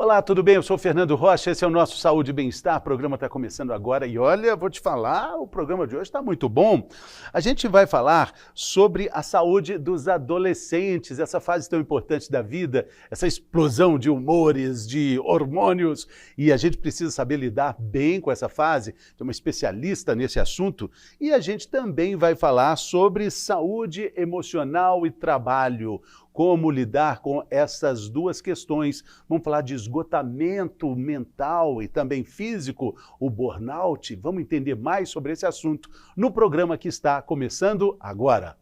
Olá, tudo bem? Eu sou o Fernando Rocha, esse é o nosso Saúde e Bem-Estar. O programa está começando agora e olha, vou te falar, o programa de hoje está muito bom. A gente vai falar sobre a saúde dos adolescentes, essa fase tão importante da vida, essa explosão de humores, de hormônios, e a gente precisa saber lidar bem com essa fase. Tem uma especialista nesse assunto e a gente também vai falar sobre saúde emocional e trabalho. Como lidar com essas duas questões. Vamos falar de esgotamento mental e também físico, o burnout. Vamos entender mais sobre esse assunto no programa que está começando agora.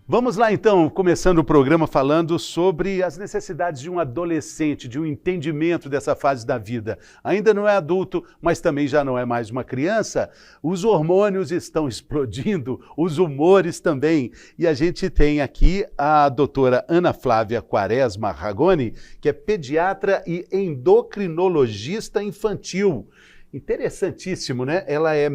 Vamos lá então, começando o programa falando sobre as necessidades de um adolescente, de um entendimento dessa fase da vida. Ainda não é adulto, mas também já não é mais uma criança. Os hormônios estão explodindo, os humores também. E a gente tem aqui a doutora Ana Flávia Quaresma Ragoni, que é pediatra e endocrinologista infantil. Interessantíssimo, né? Ela é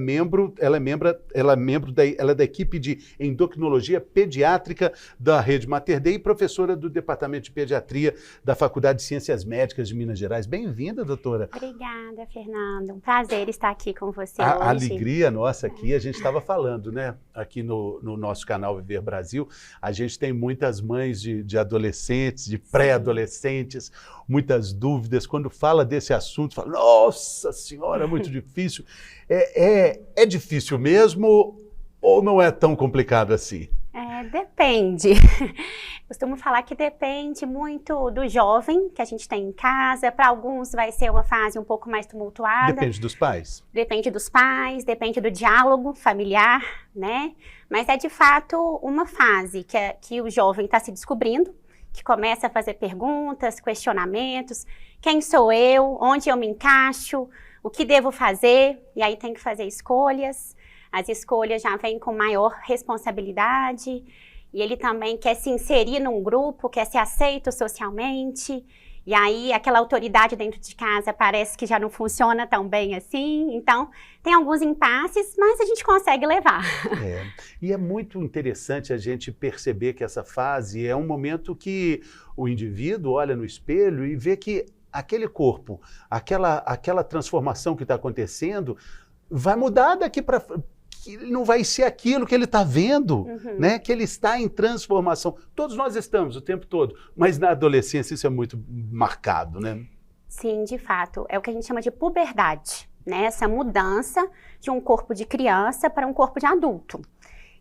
da equipe de endocrinologia pediátrica da Rede Mater Dei e professora do Departamento de Pediatria da Faculdade de Ciências Médicas de Minas Gerais. Bem-vinda, doutora. Obrigada, Fernando. Um prazer estar aqui com você hoje. A alegria nossa aqui, a gente estava falando, né? Aqui no nosso canal Viver Brasil, a gente tem muitas mães de adolescentes, de pré-adolescentes, muitas dúvidas. Quando fala desse assunto, fala, nossa senhora, é muito difícil. É difícil mesmo ou não é tão complicado assim? Depende. Costumo falar que depende muito do jovem que a gente tem em casa. Para alguns vai ser uma fase um pouco mais tumultuada. Depende dos pais? Depende dos pais, depende do diálogo familiar, né? Mas é de fato uma fase que o jovem está se descobrindo, que começa a fazer perguntas, questionamentos. Quem sou eu? Onde eu me encaixo? O que devo fazer? E aí tem que fazer escolhas. As escolhas já vêm com maior responsabilidade. E ele também quer se inserir num grupo, quer ser aceito socialmente. E aí aquela autoridade dentro de casa parece que já não funciona tão bem assim. Então, tem alguns impasses, mas a gente consegue levar. E é muito interessante a gente perceber que essa fase é um momento que o indivíduo olha no espelho e vê que aquele corpo, aquela transformação que está acontecendo, vai mudar daqui para frente. Que ele não vai ser aquilo que ele está vendo, né? Que ele está em transformação. Todos nós estamos o tempo todo, mas na adolescência isso é muito marcado, né? Sim, de fato. É o que a gente chama de puberdade, né? Essa mudança de um corpo de criança para um corpo de adulto.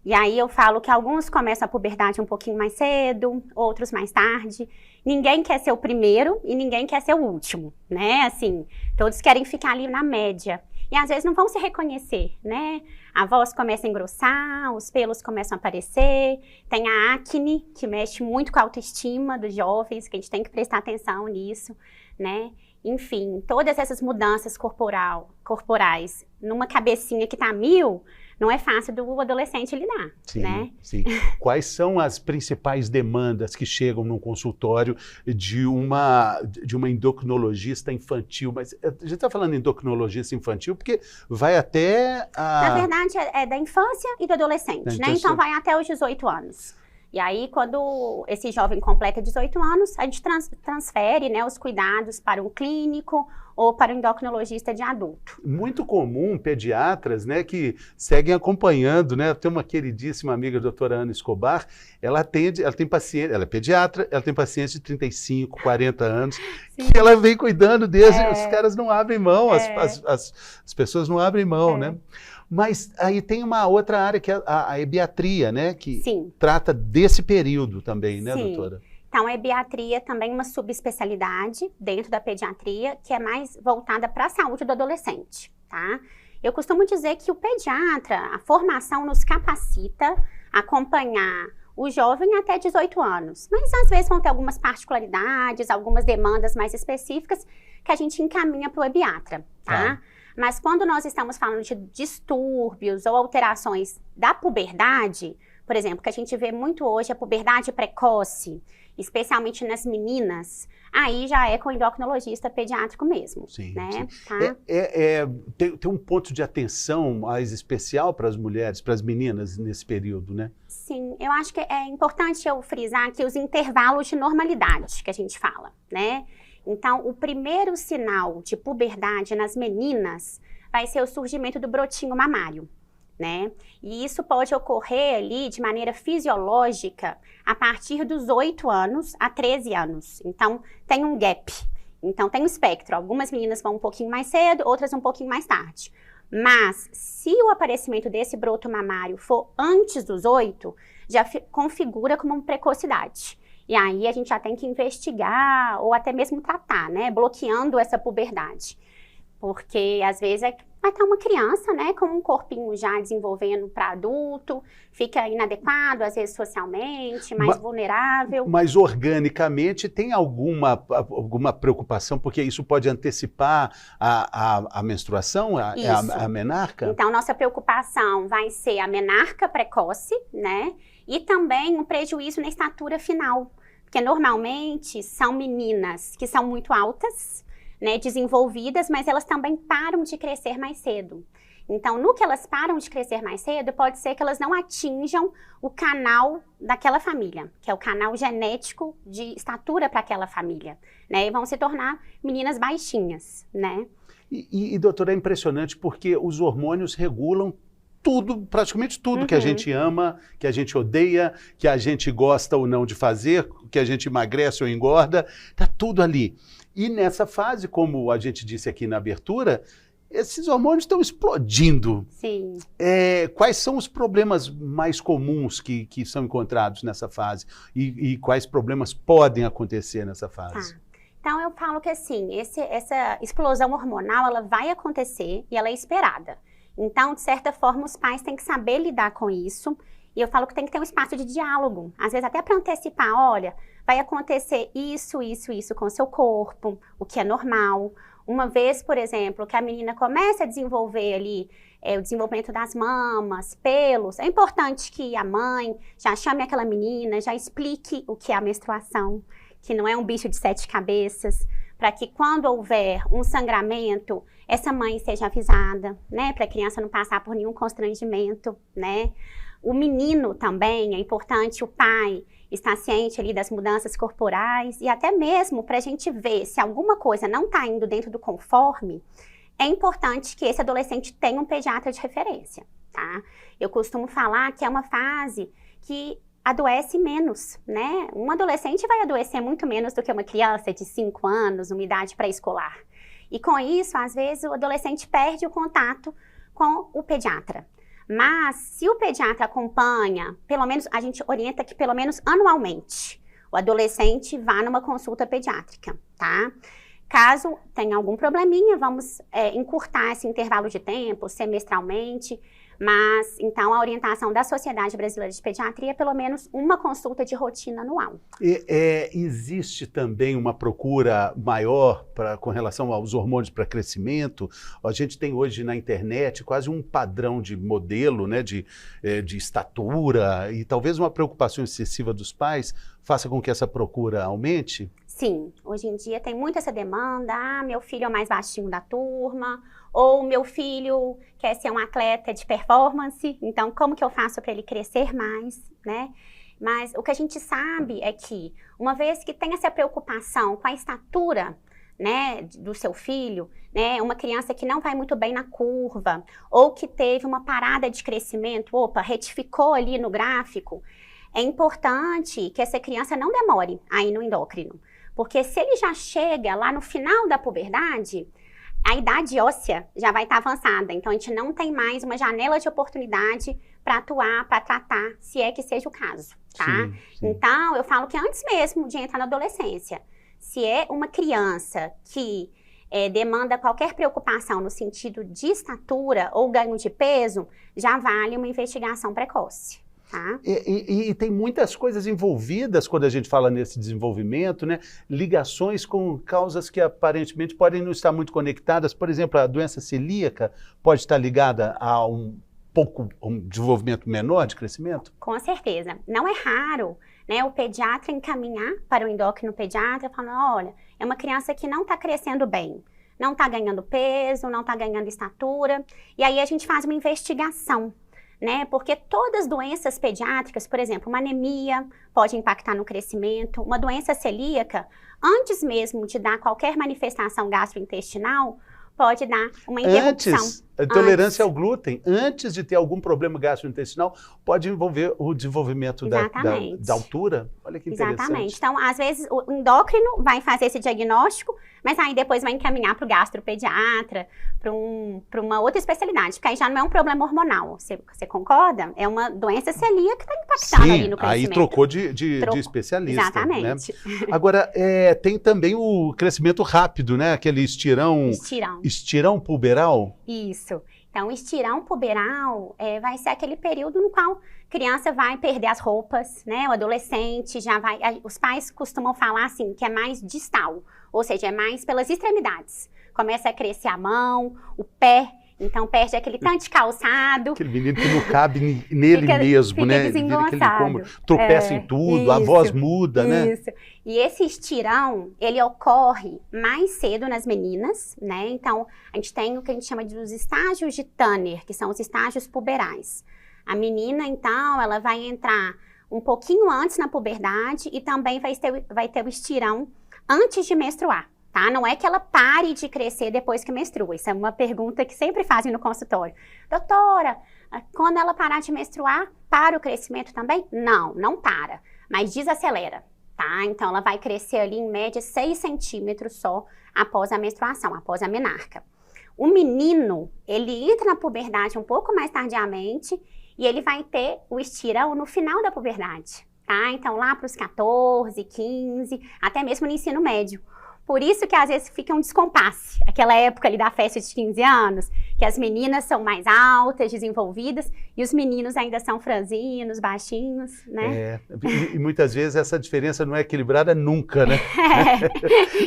E aí eu falo que alguns começam a puberdade um pouquinho mais cedo, outros mais tarde. Ninguém quer ser o primeiro e ninguém quer ser o último, né? Assim, todos querem ficar ali na média. E às vezes não vão se reconhecer, né? A voz começa a engrossar, os pelos começam a aparecer, tem a acne, que mexe muito com a autoestima dos jovens, que a gente tem que prestar atenção nisso, né? Enfim, todas essas mudanças corporais numa cabecinha que tá 1000, não é fácil do adolescente lidar, né? Sim. Quais são as principais demandas que chegam num consultório de uma endocrinologista infantil? Mas a gente está falando endocrinologista infantil porque vai até Na verdade, é da infância e do adolescente, né? Então vai até os 18 anos. E aí, quando esse jovem completa 18 anos, a gente transfere, né, os cuidados para um clínico ou para um endocrinologista de adulto. Muito comum, pediatras, né, que seguem acompanhando, né? Tem uma queridíssima amiga, a doutora Ana Escobar, ela tem paciente, ela é pediatra, ela tem pacientes de 35, 40 anos, que ela vem cuidando desde, os caras não abrem mão, as pessoas não abrem mão, né? Mas aí tem uma outra área que é a ebiatria, né? Que trata desse período também, né, doutora? Então, a ebiatria também é uma subespecialidade dentro da pediatria, que é mais voltada para a saúde do adolescente, tá? Eu costumo dizer que o pediatra, a formação nos capacita a acompanhar o jovem até 18 anos. Mas às vezes vão ter algumas particularidades, algumas demandas mais específicas que a gente encaminha para o ebiatra, tá? Mas quando nós estamos falando de distúrbios ou alterações da puberdade, por exemplo, que a gente vê muito hoje a puberdade precoce, especialmente nas meninas, aí já é com o endocrinologista pediátrico mesmo. Sim, né? sim. Tá? Tem um ponto de atenção mais especial para as mulheres, para as meninas nesse período, né? Sim, eu acho que é importante eu frisar aqui os intervalos de normalidade que a gente fala, né? Então, o primeiro sinal de puberdade nas meninas vai ser o surgimento do brotinho mamário, né? E isso pode ocorrer ali de maneira fisiológica a partir dos 8 anos a 13 anos. Então, tem um gap. Então, tem um espectro. Algumas meninas vão um pouquinho mais cedo, outras um pouquinho mais tarde. Mas, se o aparecimento desse broto mamário for antes dos 8, já configura como uma precocidade. E aí, a gente já tem que investigar ou até mesmo tratar, né? Bloqueando essa puberdade. Porque, às vezes, vai estar uma criança, né? Com um corpinho já desenvolvendo para adulto, fica inadequado, às vezes, socialmente, mais vulnerável. Mas, organicamente, tem alguma preocupação? Porque isso pode antecipar a menstruação, a menarca? Então, nossa preocupação vai ser a menarca precoce, né? E também um prejuízo na estatura final. Porque, normalmente, são meninas que são muito altas, né, desenvolvidas, mas elas também param de crescer mais cedo. Então, no que elas param de crescer mais cedo, pode ser que elas não atinjam o canal daquela família, que é o canal genético de estatura para aquela família, né? E vão se tornar meninas baixinhas, né? E doutora, é impressionante porque os hormônios regulam tudo, praticamente tudo que a gente ama, que a gente odeia, que a gente gosta ou não de fazer, que a gente emagrece ou engorda, tá tudo ali. E nessa fase, como a gente disse aqui na abertura, esses hormônios estão explodindo. Sim. Quais são os problemas mais comuns que são encontrados nessa fase? E quais problemas podem acontecer nessa fase? Tá. Então, eu falo que assim, essa explosão hormonal, ela vai acontecer e ela é esperada. Então, de certa forma, os pais têm que saber lidar com isso. E eu falo que tem que ter um espaço de diálogo. Às vezes, até para antecipar, olha, vai acontecer isso com o seu corpo, o que é normal. Uma vez, por exemplo, que a menina começa a desenvolver ali o desenvolvimento das mamas, pelos, é importante que a mãe já chame aquela menina, já explique o que é a menstruação, que não é um bicho de 7 cabeças, para que quando houver um sangramento, essa mãe seja avisada, né? Para a criança não passar por nenhum constrangimento, né? O menino também, é importante o pai estar ciente ali das mudanças corporais e até mesmo para a gente ver se alguma coisa não está indo dentro do conforme, é importante que esse adolescente tenha um pediatra de referência, tá? Eu costumo falar que é uma fase que adoece menos, né? Um adolescente vai adoecer muito menos do que uma criança de 5 anos, uma idade pré-escolar. E com isso, às vezes, o adolescente perde o contato com o pediatra. Mas, se o pediatra acompanha, pelo menos, a gente orienta que pelo menos anualmente, o adolescente vá numa consulta pediátrica, tá? Caso tenha algum probleminha, vamos encurtar esse intervalo de tempo, semestralmente, mas, então, a orientação da Sociedade Brasileira de Pediatria é pelo menos uma consulta de rotina anual. Existe também uma procura maior com relação aos hormônios para crescimento? A gente tem hoje na internet quase um padrão de modelo, né, de estatura, e talvez uma preocupação excessiva dos pais faça com que essa procura aumente? Sim, hoje em dia tem muito essa demanda, meu filho é o mais baixinho da turma, ou meu filho quer ser um atleta de performance, então como que eu faço para ele crescer mais, né? Mas o que a gente sabe é que, uma vez que tem essa preocupação com a estatura, né, do seu filho, né, uma criança que não vai muito bem na curva, ou que teve uma parada de crescimento, retificou ali no gráfico, é importante que essa criança não demore a ir no endócrino. Porque se ele já chega lá no final da puberdade, a idade óssea já vai estar avançada. Então, a gente não tem mais uma janela de oportunidade para atuar, para tratar, se é que seja o caso, tá? Sim, sim. Então, eu falo que antes mesmo de entrar na adolescência, se é uma criança que demanda qualquer preocupação no sentido de estatura ou ganho de peso, já vale uma investigação precoce. Tá? E tem muitas coisas envolvidas quando a gente fala nesse desenvolvimento, né? Ligações com causas que aparentemente podem não estar muito conectadas. Por exemplo, a doença celíaca pode estar ligada a um desenvolvimento menor de crescimento? Com certeza. Não é raro, né, o pediatra encaminhar para o endócrino pediatra, falando, olha, é uma criança que não está crescendo bem, não está ganhando peso, não está ganhando estatura, e aí a gente faz uma investigação, né, porque todas as doenças pediátricas, por exemplo, uma anemia pode impactar no crescimento, uma doença celíaca, antes mesmo de dar qualquer manifestação gastrointestinal, pode dar uma interrupção. Antes, a intolerância ao glúten, antes de ter algum problema gastrointestinal, pode envolver o desenvolvimento da altura. Olha que interessante. Exatamente. Então, às vezes, o endócrino vai fazer esse diagnóstico, mas aí depois vai encaminhar para o gastropediatra, para uma outra especialidade, porque aí já não é um problema hormonal. Você concorda? É uma doença celíaca que está impactando ali no crescimento. Aí trocou de especialista. Exatamente. Né? Agora, tem também o crescimento rápido, né? Aquele estirão puberal. Isso. Então, o estirão puberal vai ser aquele período no qual a criança vai perder as roupas, né? O adolescente já vai... Os pais costumam falar assim, que é mais distal, ou seja, é mais pelas extremidades. Começa a crescer a mão, o pé, então perde aquele tanto de calçado. Aquele menino que não cabe nele mesmo, né? Desengonçado. Tropeça em tudo, isso, a voz muda, né? Isso. E esse estirão, ele ocorre mais cedo nas meninas, né? Então, a gente tem o que a gente chama de os estágios de Tanner, que são os estágios puberais. A menina, então, ela vai entrar um pouquinho antes na puberdade e também vai ter o estirão antes de menstruar. Tá? Não é que ela pare de crescer depois que menstrua. Isso é uma pergunta que sempre fazem no consultório. Doutora, quando ela parar de menstruar, para o crescimento também? Não, não para, mas desacelera, tá? Então, ela vai crescer ali em média 6 centímetros só após a menstruação, após a menarca. O menino, ele entra na puberdade um pouco mais tardiamente e ele vai ter o estirão no final da puberdade, tá? Então, lá para os 14, 15, até mesmo no ensino médio. Por isso que às vezes fica um descompasse, aquela época ali da festa de 15 anos, que as meninas são mais altas, desenvolvidas, e os meninos ainda são franzinos, baixinhos, né? E muitas vezes essa diferença não é equilibrada nunca, né?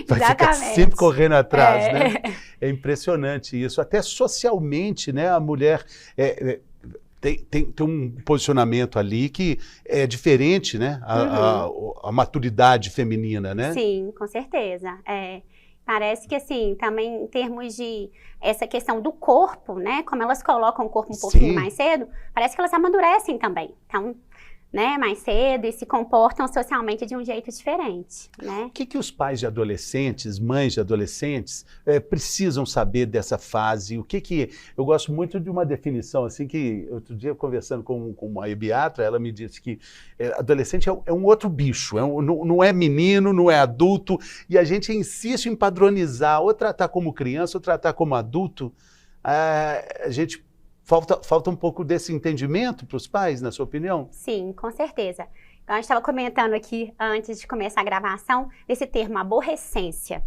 Vai exatamente. Ficar sempre correndo atrás, né? É impressionante isso. Até socialmente, né? A mulher... Tem um posicionamento ali que é diferente, né? A maturidade feminina, né? Sim, com certeza. Parece que, assim, também em termos de essa questão do corpo, né? Como elas colocam o corpo um pouquinho mais cedo, parece que elas amadurecem também. Então, né, mais cedo e se comportam socialmente de um jeito diferente, né? O que os pais de adolescentes, mães de adolescentes, precisam saber dessa fase? Eu gosto muito de uma definição, assim, que outro dia conversando com uma ebiatra, ela me disse que adolescente é um outro bicho, não é menino, não é adulto, e a gente insiste em padronizar, ou tratar como criança, ou tratar como adulto. A gente Falta um pouco desse entendimento para os pais, na sua opinião? Sim, com certeza. Então, a gente estava comentando aqui, antes de começar a gravação, desse termo aborrecência.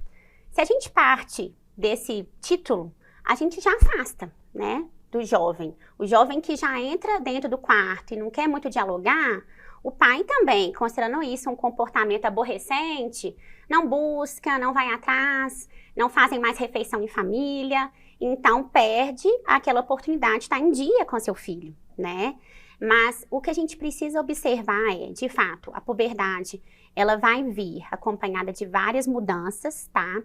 Se a gente parte desse título, a gente já afasta, né, do jovem. O jovem que já entra dentro do quarto e não quer muito dialogar, o pai também, considerando isso um comportamento aborrecente, não busca, não vai atrás, não fazem mais refeição em família, então perde aquela oportunidade de estar em dia com seu filho, né? Mas o que a gente precisa observar é, de fato, a puberdade, ela vai vir acompanhada de várias mudanças, tá?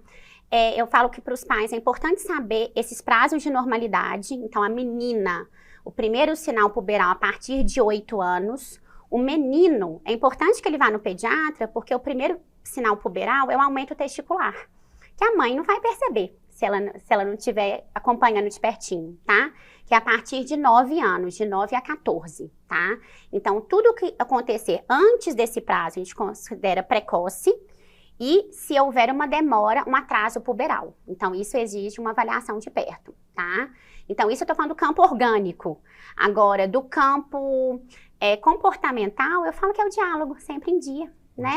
Eu falo que para os pais é importante saber esses prazos de normalidade. Então, a menina, o primeiro sinal puberal a partir de 8 anos. O menino, é importante que ele vá no pediatra, porque o primeiro sinal puberal é o aumento testicular, que a mãe não vai perceber se ela não estiver acompanhando de pertinho, tá? Que é a partir de 9 anos, de 9 a 14, tá? Então, tudo que acontecer antes desse prazo, a gente considera precoce, e se houver uma demora, um atraso puberal. Então, isso exige uma avaliação de perto, tá? Então, isso eu tô falando do campo orgânico. Agora, do campo comportamental, eu falo que é o diálogo, sempre em dia, né?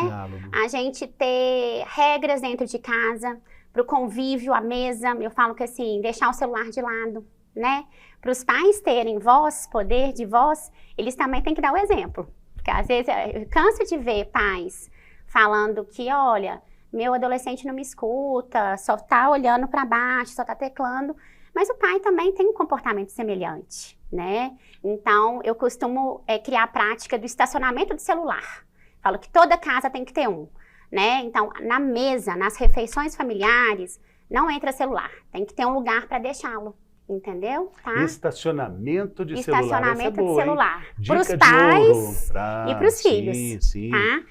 A gente ter regras dentro de casa, para o convívio, a mesa, eu falo que assim, deixar o celular de lado, né? Para os pais terem voz, poder de voz, eles também têm que dar o exemplo. Porque às vezes eu canso de ver pais falando que, olha, meu adolescente não me escuta, só tá olhando para baixo, só tá teclando, mas o pai também tem um comportamento semelhante, né? Então, eu costumo criar a prática do estacionamento do celular. Falo que toda casa tem que ter um, né? Então, na mesa, nas refeições familiares, não entra celular. Tem que ter um lugar para deixá-lo. Entendeu? Tá? Estacionamento de Estacionamento celular. de celular. Dica Para os de pais ouro. e para os Sim, filhos. sim. Tá?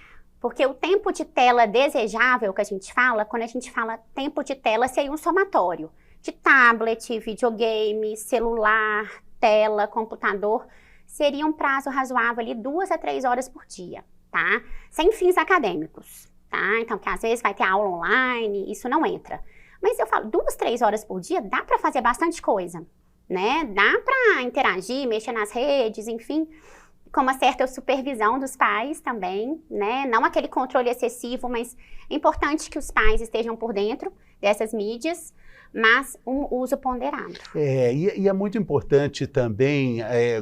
Porque o tempo de tela desejável que a gente fala, quando a gente fala tempo de tela, seria um somatório de tablet, videogame, celular, tela, computador. Seria um prazo razoável ali 2 a 3 horas por dia, tá? Sem fins acadêmicos, tá? Então, que às vezes vai ter aula online, isso não entra. Mas eu falo, 2, 3 horas por dia, dá para fazer bastante coisa, né? Dá para interagir, mexer nas redes, enfim, com uma certa supervisão dos pais também, né? Não aquele controle excessivo, mas é importante que os pais estejam por dentro dessas mídias, mas um uso ponderado. E é muito importante também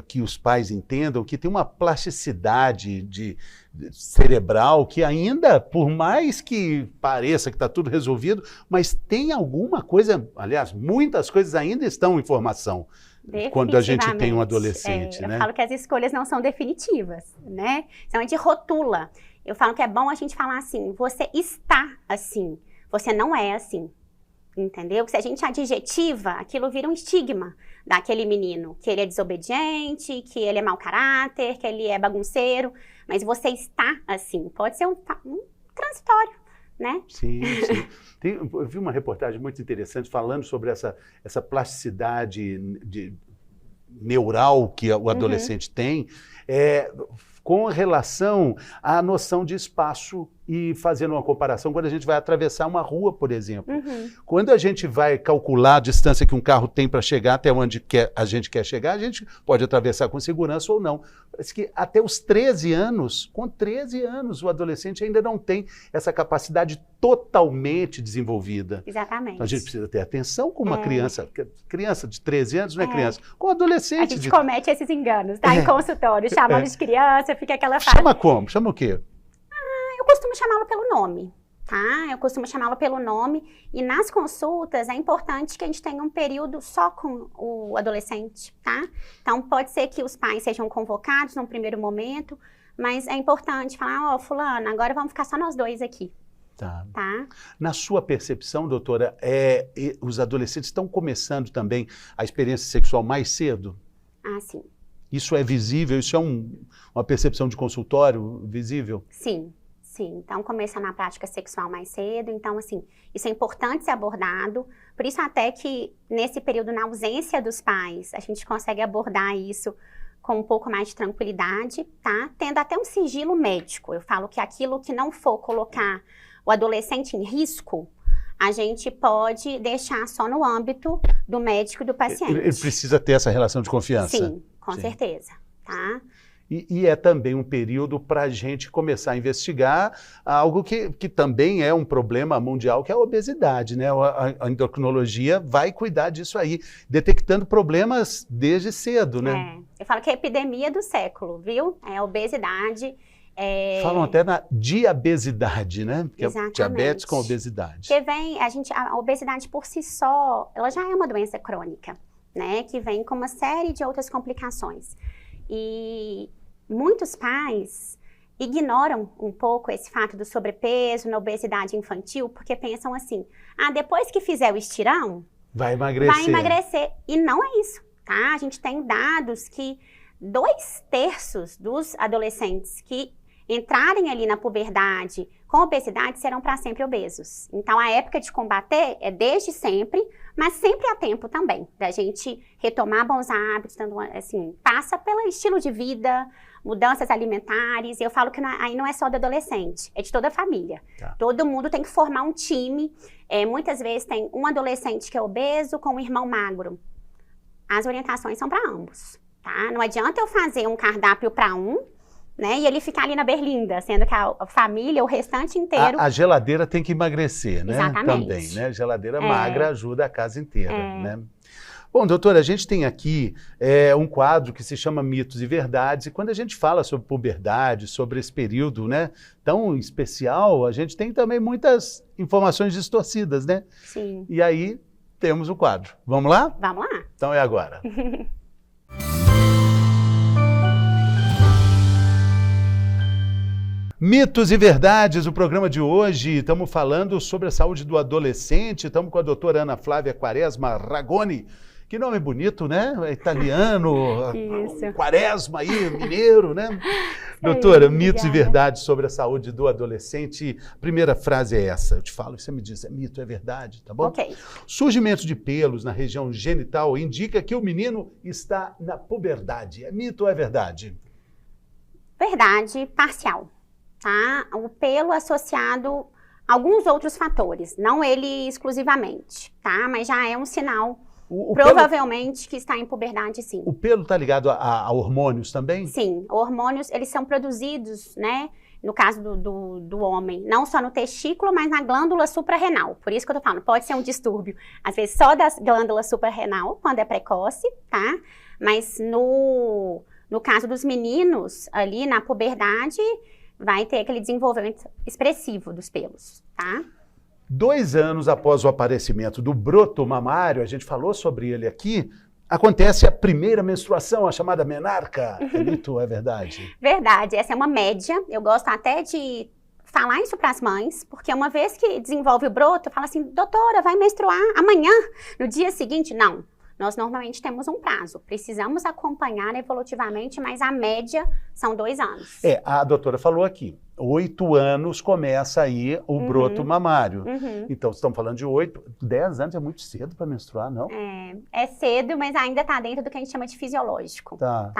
que os pais entendam que tem uma plasticidade cerebral que ainda, por mais que pareça que está tudo resolvido, mas tem alguma coisa, aliás, muitas coisas ainda estão em formação quando a gente tem um adolescente, né? Eu falo que as escolhas não são definitivas, né? Então a gente rotula. Eu falo que é bom a gente falar assim, você está assim, você não é assim. Entendeu? Se a gente adjetiva, aquilo vira um estigma daquele menino, que ele é desobediente, que ele é mau caráter, que ele é bagunceiro, mas você está assim, pode ser um transitório, né? Sim, sim. Eu vi uma reportagem muito interessante falando sobre essa plasticidade neural que o adolescente tem, com relação à noção de espaço e fazendo uma comparação quando a gente vai atravessar uma rua, por exemplo. Quando a gente vai calcular a distância que um carro tem para chegar até onde a gente quer chegar, a gente pode atravessar com segurança ou não. Parece que até os 13 anos, com 13 anos, o adolescente ainda não tem essa capacidade totalmente desenvolvida. Exatamente. Então, a gente precisa ter atenção com uma criança. Criança de 13 anos não é criança. Com adolescente. A gente comete esses enganos, tá? Em consultório, chamando de criança, fica aquela fase. Chama como? Chama o quê? Eu costumo chamá-lo pelo nome, tá? Eu costumo chamá-lo pelo nome e nas consultas é importante que a gente tenha um período só com o adolescente, tá? Então pode ser que os pais sejam convocados num primeiro momento, mas é importante falar, fulano, agora vamos ficar só nós dois aqui. Tá. Tá? Na sua percepção, doutora, os adolescentes estão começando também a experiência sexual mais cedo? Ah, sim. Isso é visível? Isso é uma percepção de consultório visível? Sim. Sim, então começa na prática sexual mais cedo, então assim, isso é importante ser abordado, por isso até que nesse período, na ausência dos pais, a gente consegue abordar isso com um pouco mais de tranquilidade, tá? Tendo até um sigilo médico, eu falo que aquilo que não for colocar o adolescente em risco, a gente pode deixar só no âmbito do médico e do paciente. Ele precisa ter essa relação de confiança? Sim, com certeza, tá? E é também um período para a gente começar a investigar algo que também é um problema mundial, que é a obesidade, né? A endocrinologia vai cuidar disso aí, detectando problemas desde cedo, né? Eu falo que é a epidemia do século, viu? É a obesidade. Falam até na diabesidade, né? Que Exatamente. É diabetes com obesidade. Que vem, a obesidade por si só, ela já é uma doença crônica, né? Que vem com uma série de outras complicações. E muitos pais ignoram um pouco esse fato do sobrepeso, na obesidade infantil, porque pensam assim, depois que fizer o estirão, vai emagrecer. Vai emagrecer. E não é isso, tá? A gente tem dados que 2/3 dos adolescentes que entrarem ali na puberdade com obesidade serão para sempre obesos. Então, a época de combater é desde sempre, mas sempre há tempo também da gente retomar bons hábitos, assim, passa pelo estilo de vida, mudanças alimentares. Eu falo que aí não é só do adolescente, é de toda a família. Tá. Todo mundo tem que formar um time. Muitas vezes tem um adolescente que é obeso com um irmão magro. As orientações são para ambos, tá? Não adianta eu fazer um cardápio para um, né, e ele ficar ali na berlinda, sendo que a família, o restante inteiro... A geladeira tem que emagrecer, né? Exatamente. Também, né? Geladeira magra ajuda a casa inteira, né? Bom, doutora, a gente tem aqui um quadro que se chama Mitos e Verdades, e quando a gente fala sobre puberdade, sobre esse período, né, tão especial, a gente tem também muitas informações distorcidas, né? Sim. E aí temos o quadro. Vamos lá? Vamos lá. Então é agora. Mitos e verdades, o programa de hoje, estamos falando sobre a saúde do adolescente, estamos com a doutora Ana Flávia Quaresma Ragoni. Que nome bonito, né? Italiano, Isso. Quaresma aí, mineiro, né? Doutora, mitos e verdades sobre a saúde do adolescente. A primeira frase é essa, eu te falo, você me diz, é mito, é verdade, tá bom? Ok. Surgimento de pelos na região genital indica que o menino está na puberdade. É mito ou é verdade? Verdade parcial, tá? O pelo associado a alguns outros fatores, não ele exclusivamente, tá? Mas já é um sinal, provavelmente, que está em puberdade, sim. O pelo está ligado a hormônios também? Sim, hormônios, eles são produzidos, né? No caso do homem, não só no testículo, mas na glândula suprarrenal. Por isso que eu tô falando, pode ser um distúrbio, às vezes só da glândula suprarrenal, quando é precoce, tá? Mas no caso dos meninos, ali na puberdade, vai ter aquele desenvolvimento expressivo dos pelos, tá? 2 anos após o aparecimento do broto mamário, a gente falou sobre ele aqui, acontece a primeira menstruação, a chamada menarca. É mito ou é verdade? Verdade, essa é uma média. Eu gosto até de falar isso para as mães, porque uma vez que desenvolve o broto, eu falo assim, doutora, vai menstruar amanhã? No dia seguinte? Não. Nós normalmente temos um prazo. Precisamos acompanhar evolutivamente, mas a média são 2 anos. A doutora falou aqui, 8 anos começa aí o broto mamário. Então, estamos falando de 10 anos é muito cedo para menstruar, não? É cedo, mas ainda está dentro do que a gente chama de fisiológico. Tá.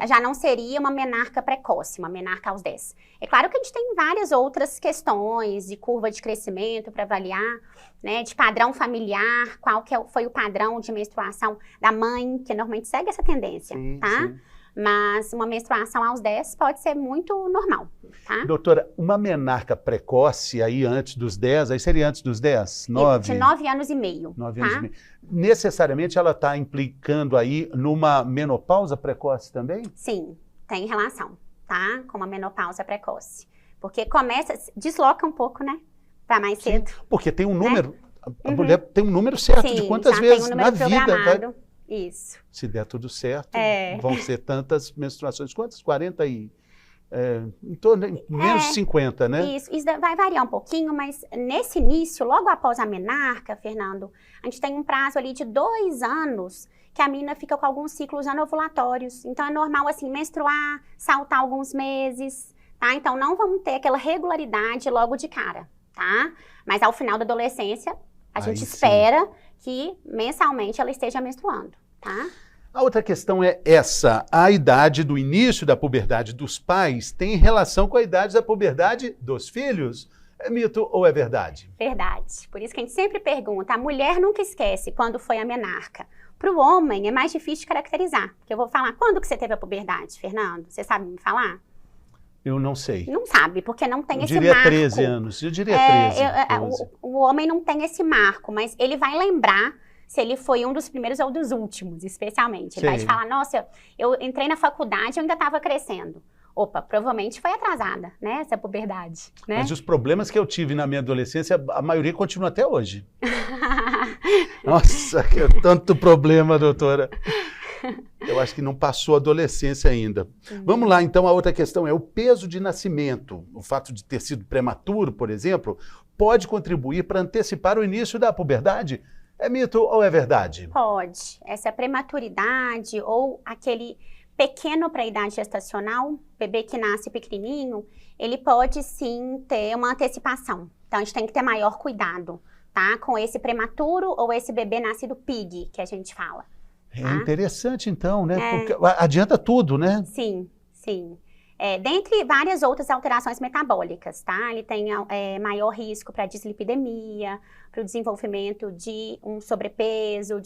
Já não seria uma menarca precoce, uma menarca aos 10. É claro que a gente tem várias outras questões de curva de crescimento para avaliar, né, de padrão familiar, qual que foi o padrão de menstruação da mãe, que normalmente segue essa tendência, tá? Sim. Mas uma menstruação aos 10 pode ser muito normal, tá? Doutora, uma menarca precoce aí antes dos 10, aí seria antes dos 10? 9? De 9 anos e meio. 9 anos e meio. Necessariamente ela está implicando aí numa menopausa precoce também? Sim, tem relação, tá? Com uma menopausa precoce. Porque desloca um pouco, né? Para mais cedo. Porque tem um número, a mulher tem um número certo de quantas vezes na vida. Isso. Se der tudo certo, vão ser tantas menstruações. Quantas? 40 e... em torno de menos de 50, né? Isso vai variar um pouquinho, mas nesse início, logo após a menarca, Fernando, a gente tem um prazo ali de 2 anos que a menina fica com alguns ciclos anovulatórios. Então, é normal, assim, menstruar, saltar alguns meses, tá? Então, não vamos ter aquela regularidade logo de cara, tá? Mas ao final da adolescência, a gente espera que mensalmente ela esteja menstruando, tá? A outra questão é essa, a idade do início da puberdade dos pais tem relação com a idade da puberdade dos filhos? É mito ou é verdade? Verdade. Por isso que a gente sempre pergunta, a mulher nunca esquece quando foi a menarca. Para o homem é mais difícil de caracterizar, porque eu vou falar, quando que você teve a puberdade, Fernando? Você sabe me falar? Eu não sei. Não sabe, porque não tem esse marco. Eu diria 13 anos, eu diria 13. O homem não tem esse marco, mas ele vai lembrar se ele foi um dos primeiros ou dos últimos, especialmente. Ele vai te falar, nossa, eu entrei na faculdade e eu ainda estava crescendo. Opa, provavelmente foi atrasada, né, essa puberdade, né? Mas os problemas que eu tive na minha adolescência, a maioria continua até hoje. Nossa, que tanto problema, doutora. Eu acho que não passou a adolescência ainda. Vamos lá, então, a outra questão é o peso de nascimento. O fato de ter sido prematuro, por exemplo, pode contribuir para antecipar o início da puberdade? É mito ou é verdade? Pode. Essa prematuridade ou aquele pequeno para a idade gestacional, bebê que nasce pequenininho, ele pode sim ter uma antecipação. Então, a gente tem que ter maior cuidado, tá? Com esse prematuro ou esse bebê nascido PIG, que a gente fala. É interessante, então, né? Porque adianta tudo, né? Sim, sim. Dentre várias outras alterações metabólicas, tá? Ele tem maior risco para dislipidemia, para o desenvolvimento de um sobrepeso,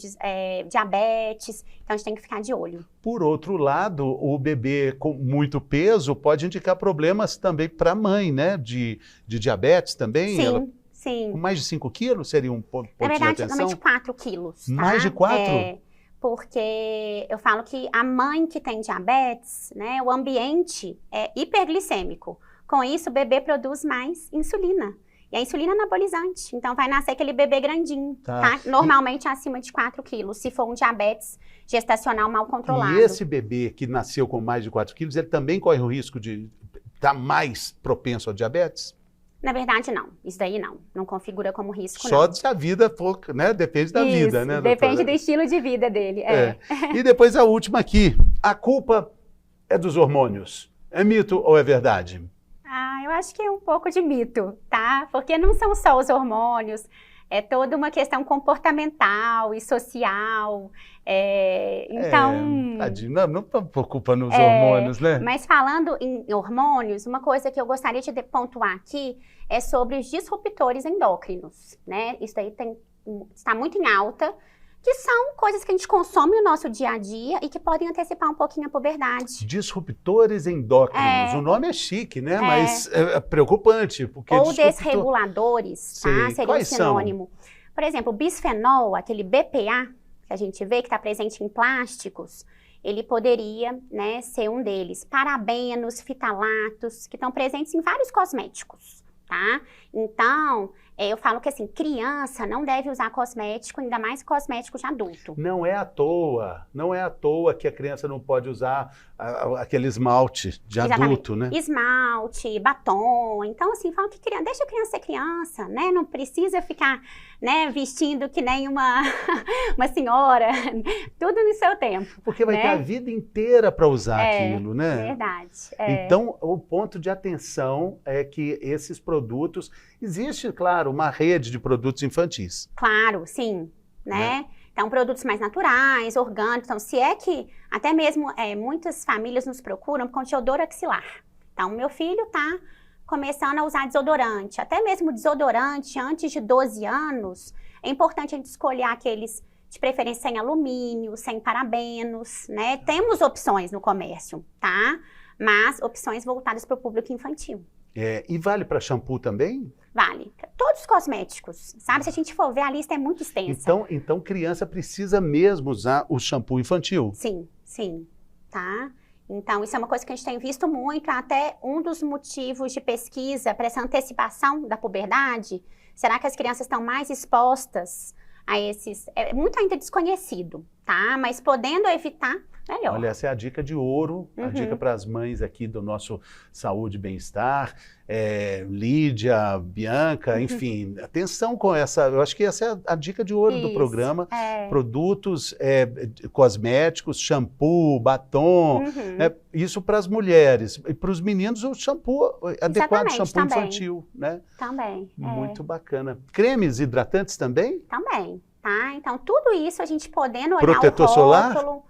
diabetes. Então, a gente tem que ficar de olho. Por outro lado, o bebê com muito peso pode indicar problemas também para a mãe, né? De diabetes também? Sim, sim. Com mais de 5 quilos seria um ponto de atenção? Na verdade, normalmente 4 quilos. Tá? Mais de 4? Porque eu falo que a mãe que tem diabetes, né, o ambiente é hiperglicêmico. Com isso, o bebê produz mais insulina. E a insulina é anabolizante. Então, vai nascer aquele bebê grandinho, tá? Normalmente acima de 4 quilos, se for um diabetes gestacional mal controlado. E esse bebê que nasceu com mais de 4 quilos, ele também corre o risco de está mais propenso ao diabetes? Na verdade, não. Isso daí não. Não configura como risco, Só não. se a vida for, né? Depende da vida, né, doutora? Depende do estilo de vida dele. E depois a última aqui. A culpa é dos hormônios. É mito ou é verdade? Eu acho que é um pouco de mito, tá? Porque não são só os hormônios, é toda uma questão comportamental e social. Então... Tadinho, não está preocupando nos hormônios, né? Mas falando em hormônios, uma coisa que eu gostaria de pontuar aqui é sobre os disruptores endócrinos, né? Isso aí está muito em alta, que são coisas que a gente consome no nosso dia a dia e que podem antecipar um pouquinho a puberdade. Disruptores endócrinos. O nome é chique, né? Mas é preocupante. Porque ou desreguladores, tá? Seria Quais um sinônimo. Por exemplo, o bisfenol, aquele BPA, que a gente vê que está presente em plásticos, ele poderia, né, ser um deles. Parabenos, fitalatos, que estão presentes em vários cosméticos, tá? Então, eu falo que assim, criança não deve usar cosmético, ainda mais cosmético de adulto. Não é à toa que a criança não pode usar aquele esmalte de adulto, né? Esmalte, batom. Então, assim, falo que deixa a criança ser criança, né? Não precisa ficar, né, vestindo que nem uma senhora. Tudo no seu tempo. Porque vai ter a vida inteira para usar aquilo, né? Verdade. Então, o ponto de atenção é que esses produtos... Existe, claro, uma rede de produtos infantis. Claro, sim, né? Então, produtos mais naturais, orgânicos. Então, se é que até mesmo muitas famílias nos procuram por conta de odor axilar. Então, meu filho está começando a usar desodorante. Até mesmo desodorante antes de 12 anos, é importante a gente escolher aqueles de preferência sem alumínio, sem parabenos, né? Temos opções no comércio, tá? Mas opções voltadas para o público infantil. E vale para shampoo também? Vale. Todos os cosméticos, sabe? Se a gente for ver, a lista é muito extensa. Então criança precisa mesmo usar o shampoo infantil? Sim, tá? Então, isso é uma coisa que a gente tem visto muito, até um dos motivos de pesquisa para essa antecipação da puberdade. Será que as crianças estão mais expostas a esses... É muito ainda desconhecido, tá? Mas podendo evitar, melhor. Olha, essa é a dica de ouro, a dica para as mães aqui do nosso Saúde e Bem-Estar. Lídia, Bianca, enfim, atenção com essa, eu acho que essa é a dica de ouro do programa. Produtos cosméticos, shampoo, batom, isso para as mulheres. E para os meninos, o shampoo adequado, shampoo infantil, né? Também. Muito bacana. Cremes hidratantes também? Também, tá? Então, tudo isso a gente podendo olhar protetor o solar? rótulo,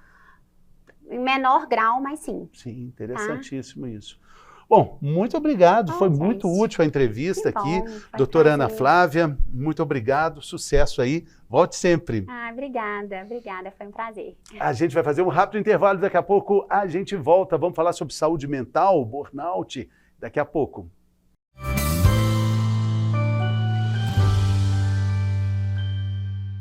em menor grau, mas sim. Sim, interessantíssimo isso. Bom, muito obrigado, foi muito útil a entrevista aqui. Doutora Ana Flávia, muito obrigado, sucesso aí, volte sempre. Obrigada, foi um prazer. A gente vai fazer um rápido intervalo, daqui a pouco a gente volta, vamos falar sobre saúde mental, burnout, daqui a pouco.